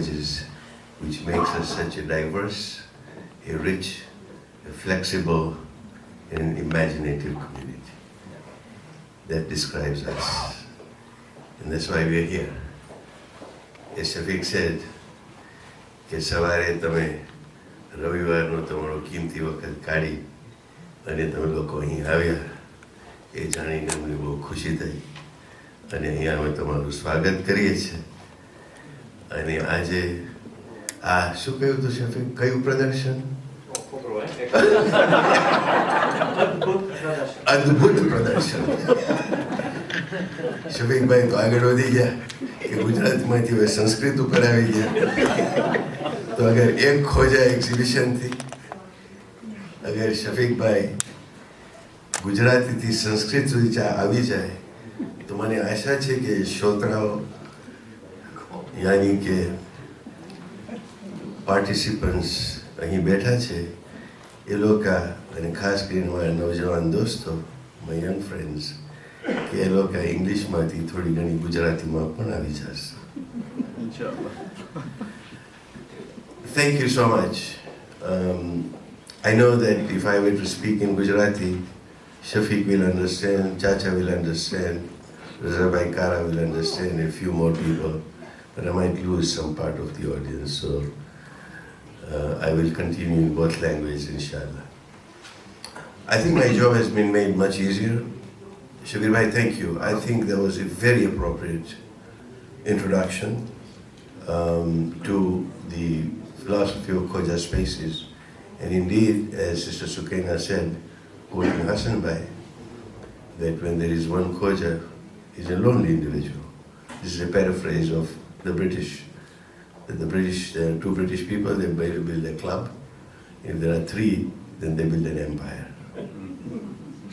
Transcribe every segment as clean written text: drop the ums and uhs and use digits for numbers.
languages, which makes us such a diverse, a rich, a flexible, and an imaginative community. That describes us. And that's why we're here. As Shafiq said, કે સવારે તમે રવિવારનો તમારો કિંમતી વખત કાઢી અને તમે લોકો અહીં આવ્યા એ જાણીને અમને બહુ ખુશી થઈ અને અહીંયા અમે તમારું સ્વાગત કરીએ છીએ અને આજે શું કહ્યું હતું શફીક કયું પ્રદર્શન અદ્ભુત પ્રદર્શન શફીકભાઈ તો આગળ વધી ગયા કે ગુજરાતમાંથી હવે સંસ્કૃત ઉપર આવી ગયા તો અગર એક ખોજા એક્ઝિબિશનથી અગર શફીકભાઈ ગુજરાતીથી સંસ્કૃત સુધી આવી જાય તો મને આશા છે કે શ્રોતાઓ યાની કે પાર્ટિસિપન્ટ્સ અહીં બેઠા છે એ લોકો અને ખાસ કરીને મારા નવજવાન દોસ્તો માય યંગ ફ્રેન્ડ્સ કે એ લોકો ઇંગ્લિશમાંથી થોડી ઘણી ગુજરાતીમાં પણ આવી જશે. Thank you so much. I know that if I were to speak in Gujarati, Shafiq will understand, Chacha will understand, Razabai Kara will understand, a few more people, but I might lose some part of the audience, so I will continue in both languages, inshallah. I think my job has been made much easier. Shabir bhai, thank you. I think that was a very appropriate introduction to the philosophy of Khoja spaces. And indeed, as Sister Sukaina said, quoting Hassan Bhai, that when there is one Khoja, he's a lonely individual. This is a paraphrase of the British. That the British, there are two British people, they build a club. If there are three, then they build an empire.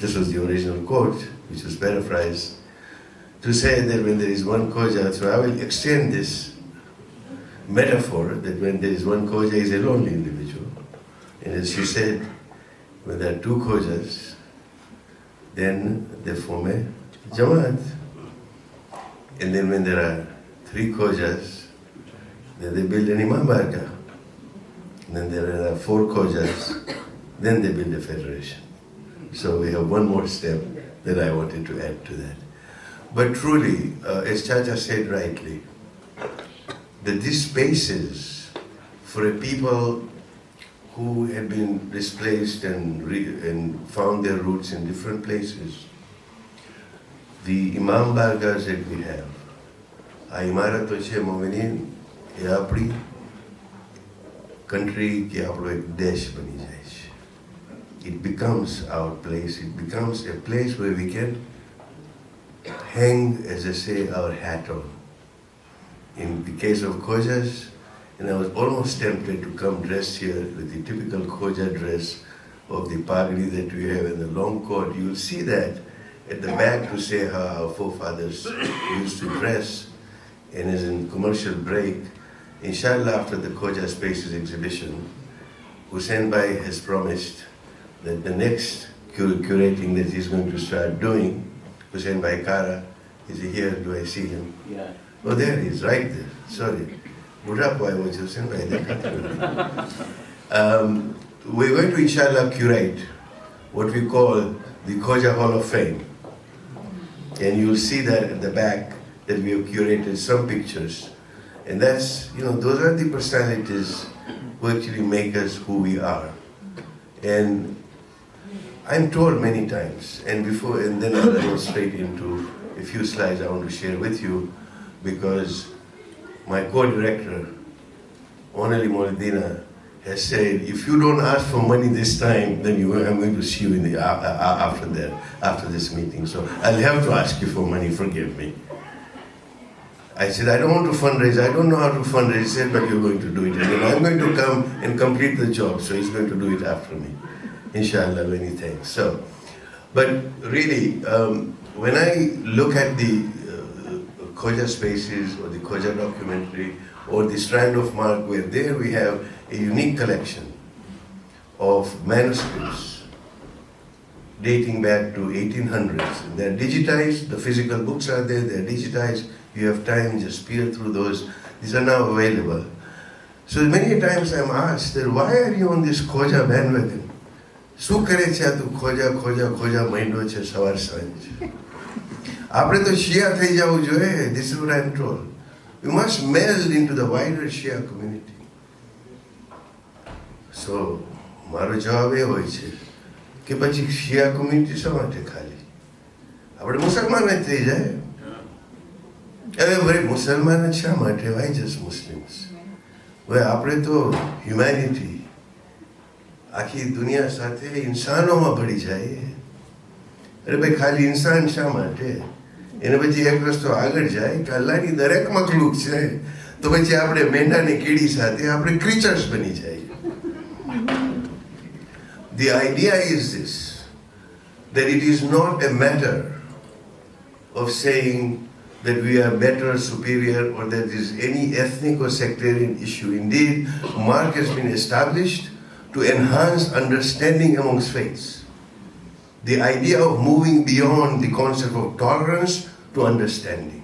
This was the original quote, which was paraphrased to say that when there is one Khoja, so I will extend this metaphor that when there is one Khoja, he is a lonely individual. And as she said, when there are two Khojas, then they form a Jamaat. And then when there are three Khojas, then they build an Imam Barga. And then there are four Khojas, then they build a federation. So we have one more step that I wanted to add to that. But truly, as Chacha said rightly, that these spaces for a people who have been displaced and found their roots in different places, the Imam Bargas that we have, આ ઇમારતો છે મોમિનીન એ આપણી country કે આપણો એક દેશ બની જાય છે. It becomes our place, it becomes a place where we can hang, as I say, our hat on. In the case of Khojas, and I was almost tempted to come dressed here with the typical Khoja dress of the pagdi that we have in the long coat. You will see that at the back to say how our forefathers used to dress. And as in commercial break, inshallah after the Khoja Spaces exhibition, Hussain Bhai has promised that the next curating that he's going to start doing, Hussain Bhai Kara, is he here? Do I see him? Yeah. Oh, there he is, right there. Sorry. Budapai was Hussain Bhai. We're going to, inshallah, curate what we call the Khoja Hall of Fame. And you'll see that at the back that we have curated some pictures. And that's, those are the personalities who actually make us who we are. And I'm told many times, and then I'll go straight into a few slides I want to share with you, because my co-director, Onali Moldina, has said, if you don't ask for money this time, then I'm going to see you in the, after this meeting. So I'll have to ask you for money, forgive me. I said, I don't want to fundraise, I don't know how to fundraise. He said, but you're going to do it. And then I'm going to come and complete the job, so he's going to do it after me. Inshallah, many thanks. So, but really, when I look at the Khoja Spaces or the Khoja documentary or the Strand of Mark, where there we have a unique collection of manuscripts dating back to 1800s. They're digitized, the physical books are there, they're digitized. You have time, just peer through those. These are now available. So many times I'm asked that why are you on this khoja bandwagon? શું કરે છે આ તું ખોજા ખોજા ખોજા મહિનો છે સવાર સાંજ. આપણે તો શિયા થઈ જવું જોઈએ. This is what I'm told. We must meld into the wider Shia community. So મારો જવાબ એ હોય છે કે પછી શિયા કમ્યુનિટી શા માટે ખાલી? આપણે મુસલમાન જ થઈ જાય. હવે ભાઈ મુસલમાન જ શા માટે? Why just Muslims? હવે આપણે તો હ્યુમેનિટી આખી દુનિયા સાથે ઇન્સાનોમાં ભળી જાય. અરે ભાઈ ખાલી ઇન્સાન શા માટે? એને પછી એક રસ્તો આગળ જાય કે અલ્લાહની દરેક મખલુક છે તો પછી આપણે મેંઢાની કીડી સાથે આપણે ક્રીચર્સ બની જાય. The idea is this, that it is not a matter of saying that we are better, superior, or that there is any ethnic or sectarian issue. Indeed, Mark has been established to enhance understanding amongst faiths. The idea of moving beyond the concept of tolerance to understanding.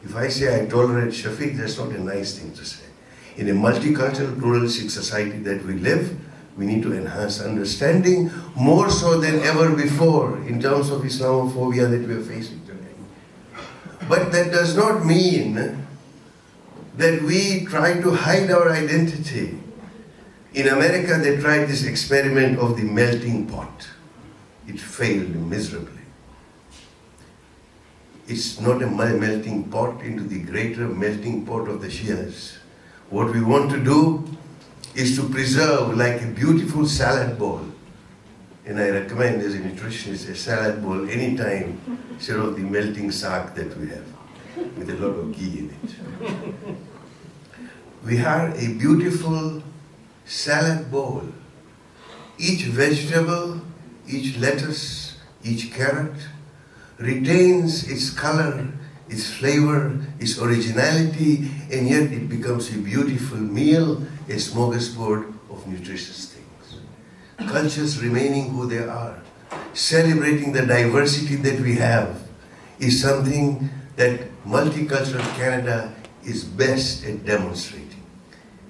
If I say I tolerate Shafiq, that's not a nice thing to say. In a multicultural, pluralistic society that we live, we need to enhance understanding more so than ever before in terms of Islamophobia that we are facing today. But that does not mean that we try to hide our identity. In America, they tried this experiment of the melting pot. It failed miserably. It's not a melting pot into the greater melting pot of the Shias. What we want to do is to preserve like a beautiful salad bowl. And I recommend as a nutritionist a salad bowl anytime instead of the melting saag that we have with a lot of ghee in it. We have a beautiful salad bowl. Each vegetable, each lettuce, each carrot retains its color, its flavor, its originality, and yet it becomes a beautiful meal, a smorgasbord of nutritious things. Cultures remaining who they are, celebrating the diversity that we have, is something that multicultural Canada is best at demonstrating.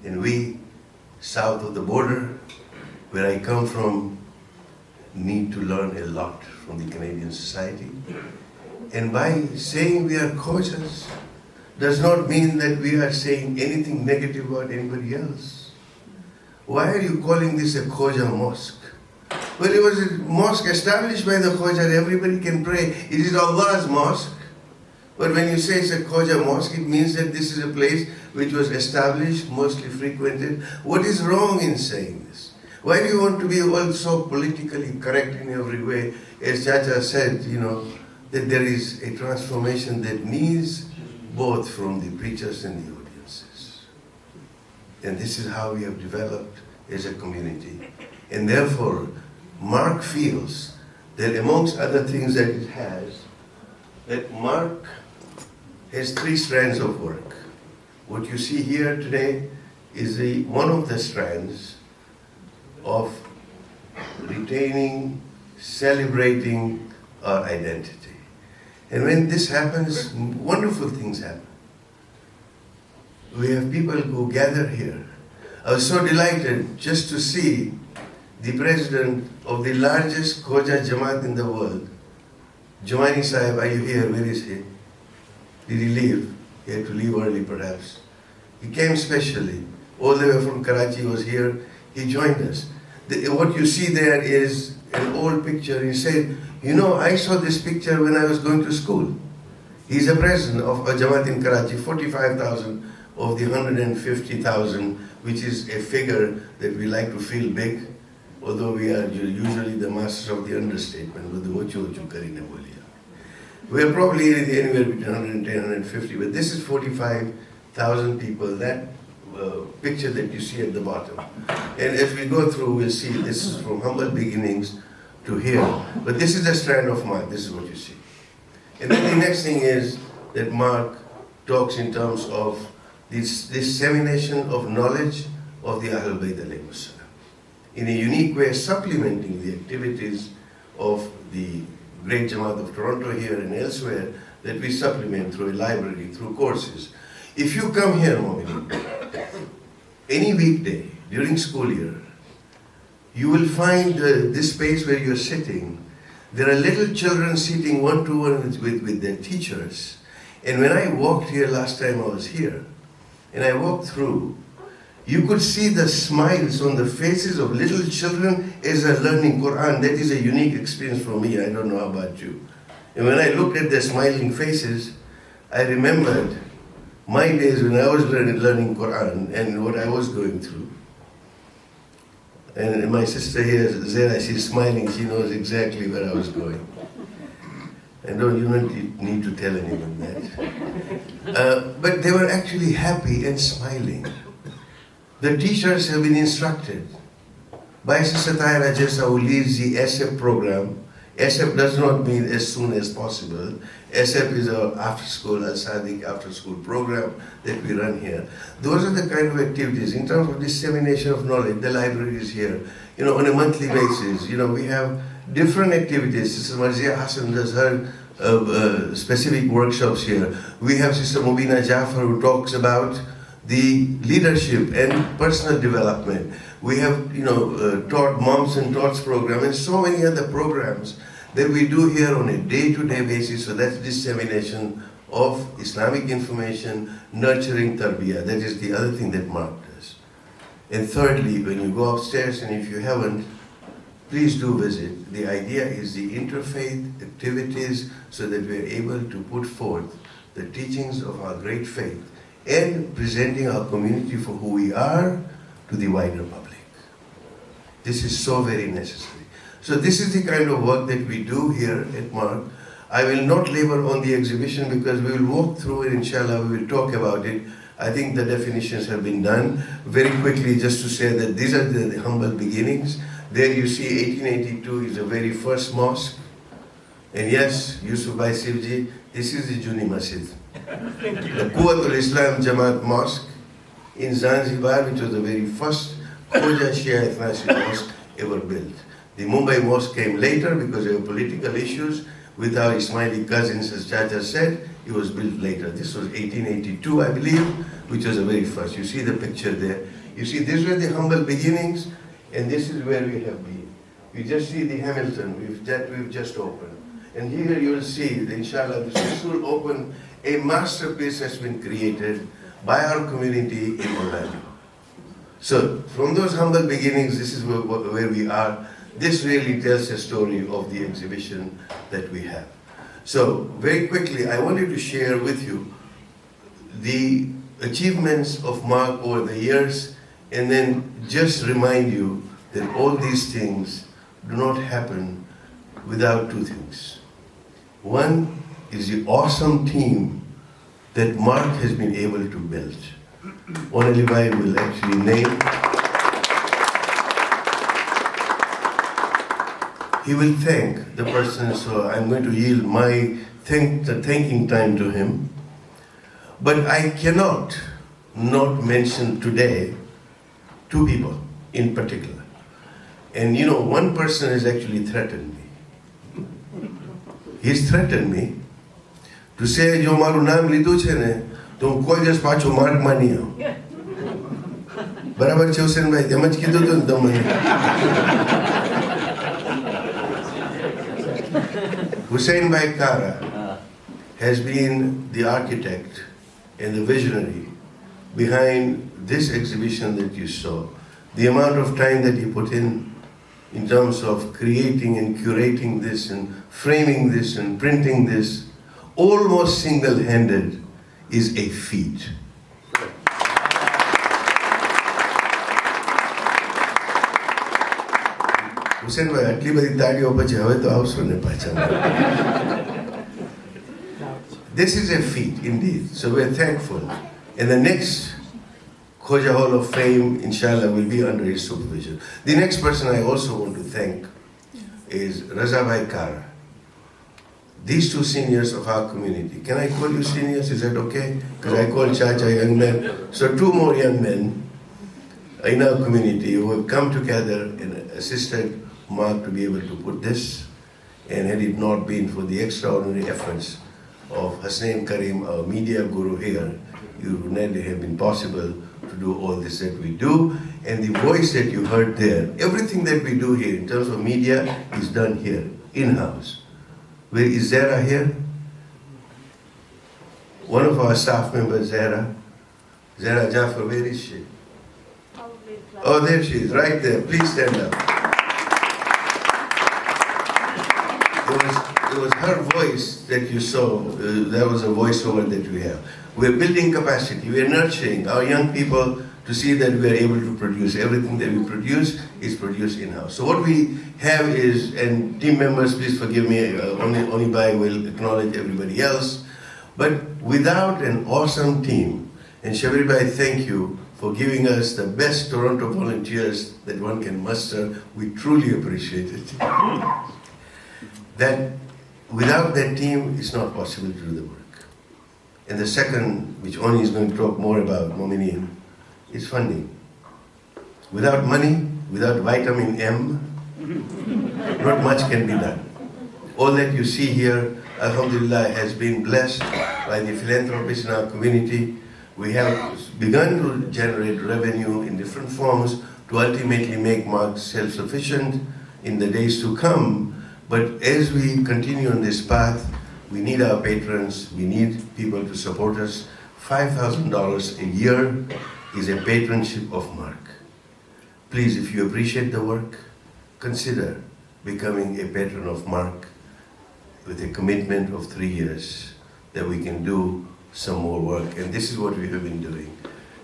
And we, south of the border, where I come from, need to learn a lot from the Canadian society. And by saying we are khojas does not mean that we are saying anything negative about anybody else. Why are you calling this a khoja mosque? Well, it was a mosque established by the khoja. Everybody can pray. It is Allah's mosque. But when you say it's a khoja mosque, it means that this is a place which was established, mostly frequented. What is wrong in saying this? Why do you want to be all so politically correct in every way? As Chacha said, that there is a transformation that needs both from the preachers and the audiences. And this is how we have developed as a community. And therefore, Mark feels that amongst other things that it has, that Mark has 3 strands of work. What you see here today is one of the strands of retaining, celebrating our identity. And when this happens, wonderful things happen. We have people who gather here. I was so delighted just to see the president of the largest Khoja Jamaat in the world. Jamani Sahib, are you here? Where is he? Did he leave? He had to leave early perhaps. He came specially. All the way from Karachi, was here. He joined us. What you see there is an old picture. He said, I saw this picture when I was going to school. He's a president of a Jamaat in Karachi, 45,000 of the 150,000, which is a figure that we like to feel big, although we are usually the masters of the understatement. We are probably anywhere between 110 and 150, but this is 45,000 people. That picture that you see at the bottom. And as we go through, we'll see this is from humble beginnings to here. But this is the strand of Mark. This is what you see. And then the next thing is that Mark talks in terms of this dissemination of knowledge of the Ahlul Bayt alayhi salam, in a unique way supplementing the activities of the Great Jamaat of Toronto here and elsewhere that we supplement through a library, through courses. If you come here, Momin, any weekday during school year, you will find this space where you're sitting. There are little children sitting one-to-one with their teachers. And when I walked here last time I was here, and I walked through, you could see the smiles on the faces of little children as they're learning Quran. That is a unique experience for me. I don't know about you. And when I looked at their smiling faces, I remembered my days when I was learning Quran and what I was going through. And my sister here, Zera, she's smiling. She knows exactly where I was going. And you don't need to tell anyone that. But they were actually happy and smiling. The teachers have been instructed by Sister Tahira Jessa, who leads the ASAP program. ASAP does not mean as soon as possible. ASAP is our after-school, Al-Sadiq after-school program that we run here. Those are the kind of activities. In terms of dissemination of knowledge, the library is here. On a monthly basis, we have different activities. Sister Marzia Hassan does her specific workshops here. We have Sister Mubina Jafar, who talks about the leadership and personal development. We have, taught Moms and Tots program and so many other programs that we do here on a day-to-day basis. So that's dissemination of Islamic information, nurturing tarbiyah. That is the other thing that Mark does. And thirdly, when you go upstairs, and if you haven't, please do visit. The idea is the interfaith activities so that we are able to put forth the teachings of our great faith and presenting our community for who we are to the wider public. This is so very necessary. So this is the kind of work that we do here at Mark. I will not labor on the exhibition because we will walk through it, inshallah, we will talk about it. I think the definitions have been done. Very quickly, just to say that these are the humble beginnings. There you see 1882 is the very first mosque. And yes, Yusuf Bhai Sivji, this is the Juni Masjid. The Quwwatul Islam Jamaat Mosque in Zanzibar, which was the very first khoja Shia Ethnaci mosque ever built. The Mumbai mosque came later because there were political issues with our Ismaili cousins, as Chacha said. It was built later. This was 1882, I believe, which was the very first. You see the picture there. You see, these were the humble beginnings, and this is where we have been. You just see the Hamilton, we've just opened. And here you will see, inshallah, this will open. A masterpiece has been created by our community in Orlando. So, from those humble beginnings, this is where we are. This really tells a story of the exhibition that we have. So, very quickly, I wanted to share with you the achievements of Mark over the years, and then just remind you that all these things do not happen without two things. One is the awesome team that Mark has been able to build. Honorable Levi will actually name. He will thank the person, so I'm going to yield my thanking time to him. But I cannot not mention today two people in particular. And one person has actually threatened me. He's threatened me to say, "Jo maru naam lidu chhe ne, to khoja pacho mark mani ho." Barabar che Hussain bhai, demaj kidu to damani. Hussain Bhai Kara has been the architect and the visionary behind this exhibition that you saw. The amount of time that he put in terms of creating and curating this and framing this and printing this, almost single-handed, is a feat. Hussain bhai, atli badi taaliyo pache have to avso ne pahchana. This is a feat indeed, so we're thankful. And the next Khoja Hall of Fame, inshallah, will be under his supervision. The next person I also want to thank is Raza Bhai Kara. These two seniors of our community. Can I call you seniors? Is that okay? Because I call Chacha young men. So two more young men in our community who have come together and assisted Mark to be able to put this. And had it not been for the extraordinary efforts of Hasnain Karim, our media guru here, it would not have been possible to do all this that we do. And the voice that you heard there, everything that we do here in terms of media is done here, in-house. Where is Zara here? One of our staff members, Zara Jaffer, where is she? Oh, there she is, right there. Please stand up. It was her voice that you saw. That was a voiceover that we have. We're building capacity. We're nurturing our young people to see that we are able to produce. Everything that we produce is produced in-house. So what we have is, and team members, please forgive me, Onibai will acknowledge everybody else, but without an awesome team, and Shabiribai, thank you for giving us the best Toronto volunteers that one can muster. We truly appreciate it. That without that team, it's not possible to do the work. And the second, which Oni is going to talk more about, Momini, is funding. Without money, without vitamin M, not much can be done. All that you see here, Alhamdulillah, has been blessed by the philanthropists in our community. We have begun to generate revenue in different forms to ultimately make Mark self-sufficient in the days to come. But as we continue on this path, we need our patrons, we need people to support us. $5,000 a year is a patronship of Mark. Please, if you appreciate the work, consider becoming a patron of Mark with a commitment of 3 years that we can do some more work. And this is what we have been doing.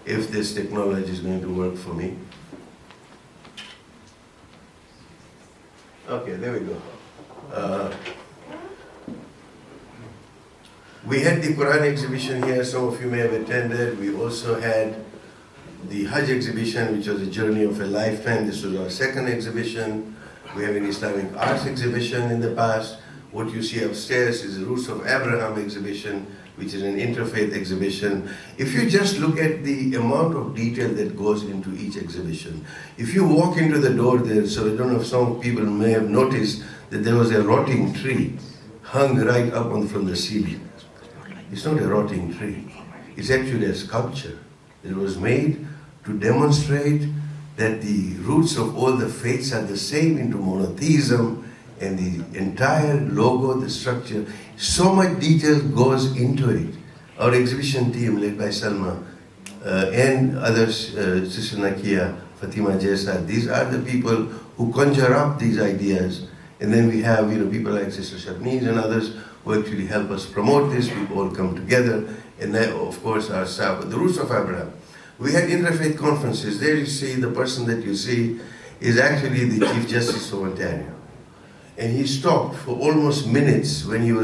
If this technology is going to work for me. Okay, there we go. We had the Quran exhibition here, some of you may have attended. We also had the Hajj exhibition, which was a journey of a lifetime. This was our second exhibition. We have an Islamic arts exhibition in the past. What you see upstairs is the Roots of Abraham exhibition, which is an interfaith exhibition. If you just look at the amount of detail that goes into each exhibition, if you walk into the door there, so I don't know if some people may have noticed that there was a rotting tree hung right up from the ceiling. It's not a rotting tree. It's actually a sculpture. It was made to demonstrate that the roots of all the faiths are the same into monotheism, and the entire logo, the structure, so much detail goes into it. Our exhibition team, led by Salma, and others, Sister Nakia, Fatima Jaisa, these are the people who conjure up these ideas. And then we have, people like Sister Shabnez and others who actually help us promote this. We all come together. And then, of course, our staff, the Roots of Abraham. We had interfaith conferences. There you see, the person that you see is actually the Chief Justice of Ontario. And he stopped for almost minutes when he was